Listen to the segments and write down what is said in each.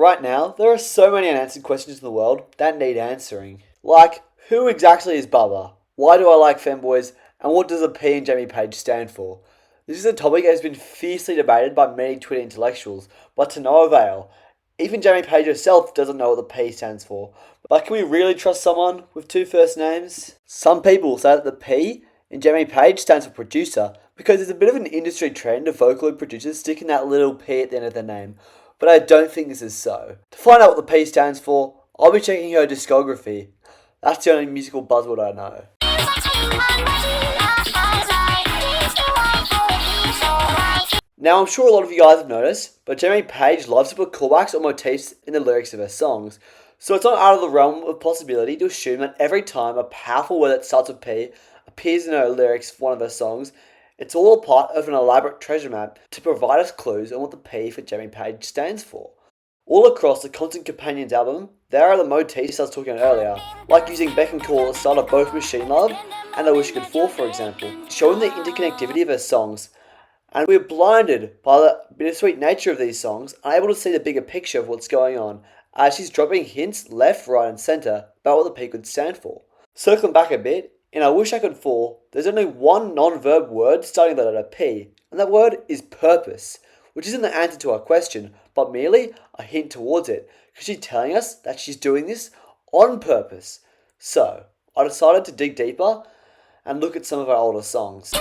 Right now, there are so many unanswered questions in the world that need answering. Like, who exactly is Bubba? Why do I like femboys? And what does the P in Jamie Paige stand for? This is a topic that has been fiercely debated by many Twitter intellectuals, but to no avail. Even Jamie Paige herself doesn't know what the P stands for. But can we really trust someone with two first names? Some people say that the P in Jamie Paige stands for producer because there's a bit of an industry trend of vocaloid producers sticking that little P at the end of their name. But I don't think this is so. To find out what the P stands for, I'll be checking her discography. That's the only musical buzzword I know. Now I'm sure a lot of you guys have noticed, but Jamie Paige loves to put callbacks or motifs in the lyrics of her songs. So it's not out of the realm of possibility to assume that every time a powerful word that starts with P appears in her lyrics for one of her songs, it's all a part of an elaborate treasure map to provide us clues on what the P for Jamie Paige stands for. All across the Constant Companions album, there are the motifs I was talking about earlier, like using Beck and Call at the start of both Machine Love and I Wish I Could Fall, for example, showing the interconnectivity of her songs. And we're blinded by the bittersweet nature of these songs, unable to see the bigger picture of what's going on, as she's dropping hints left, right and centre about what the P could stand for. Circling back a bit, in I Wish I Could Fall, there's only one non-verb word starting with the letter P, and that word is purpose, which isn't the answer to our question, but merely a hint towards it, because she's telling us that she's doing this on purpose. So, I decided to dig deeper and look at some of our older songs.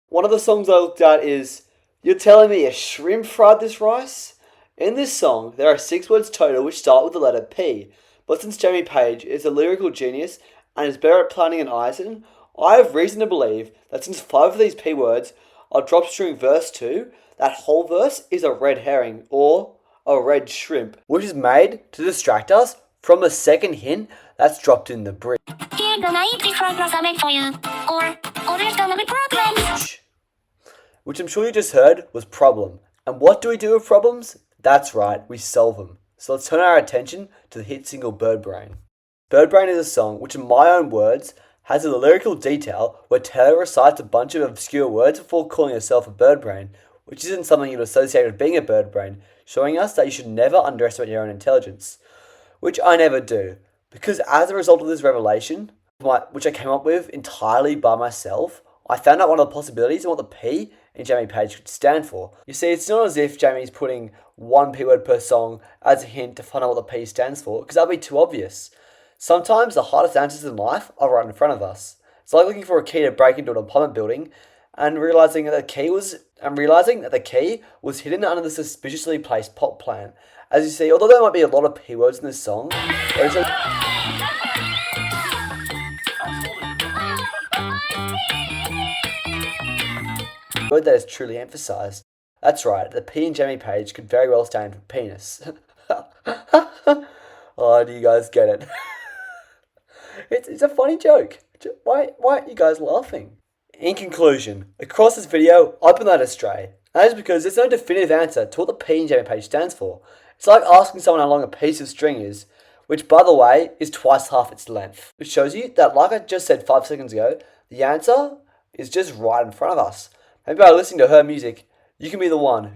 One of the songs I looked at is You're Telling Me a Shrimp Fried This Rice? In this song, there are 6 words total which start with the letter P, but since Jamie Paige is a lyrical genius and is better at planning than Eisen, I have reason to believe that since 5 of these P words are dropped during verse 2, that whole verse is a red herring, or a red shrimp, which is made to distract us from the second hint that's dropped in the bridge. Which I'm sure you just heard was problem. And what do we do with problems? That's right, we solve them. So let's turn our attention to the hit single Bird Brain. Bird Brain is a song which, in my own words, has a lyrical detail where Taylor recites a bunch of obscure words before calling herself a bird brain, which isn't something you'd associate with being a bird brain, showing us that you should never underestimate your own intelligence. Which I never do, because as a result of this revelation, which I came up with entirely by myself, I found out one of the possibilities and what the P in Jamie Paige could stand for. You see, it's not as if Jamie's putting one P word per song as a hint to find out what the P stands for, because that'd be too obvious. Sometimes the hardest answers in life are right in front of us. It's like looking for a key to break into an apartment building and realizing that the key was hidden under the suspiciously placed pot plant. As you see, although there might be a lot of P words in this song, there's a word that is truly emphasized. That's right, the P in Jamie Paige could very well stand for penis. Oh, do you guys get it? It's a funny joke. Why aren't you guys laughing? In conclusion, across this video, I've been led astray. That is because there's no definitive answer to what the P in Jamie Paige stands for. It's like asking someone how long a piece of string is, which, by the way, is twice half its length. Which shows you that, like I just said 5 seconds ago, the answer is just right in front of us. Maybe by listening to her music, you can be the one.